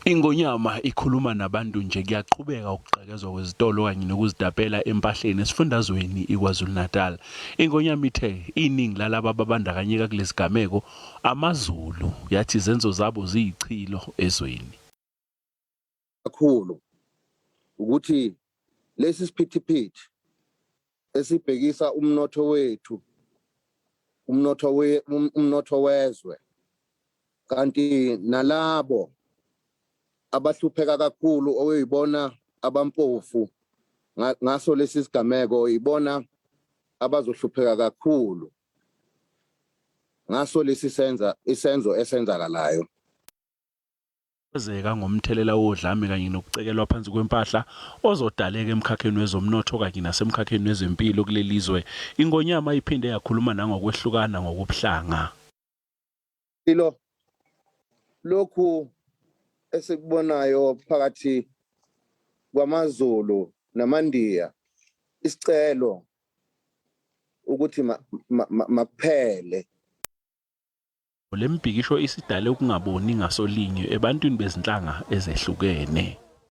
Ingonyama ikhuluma nabantu nje kuyaqhubeka ukuqhekezwa kwezitolo kanye nokuzidapela empahleni esifundazweni iKwaZulu-Natal. Ingonyama ithe iningi lalabo ababandakanyeka kulesi gameko amaZulu yathi izenzo zabo ziyichilo ezweni. Kakhulu ukuthi lesi siphithiphithi esibhekisa umnotho wethu, umnotho wezwe, kanti nalabo abahlupheka kakhulu okuyibona abampofu ngaso lesi sigameko ibona abazohlupheka kakhulu ngaso lesi isenzo esenzakalayo. Kwezeka ngomthelela wodlame kanye nokucekelwa phansi kwempahla ozodaleka emkhakheni wezomnotho kanye nasemkhakheni wezempilo kulelizwe. Ingonyama iphinde yakhuluma nangokwehlukana ngokubuhlanga. Lokhu esikubonayo phakathi kwamaZulu namaNdiya isicelo ukuthi makuphele. Le mbhikisho isidale ukungaboni ngasolinye ebantwini bezinhlanga ezehlukene.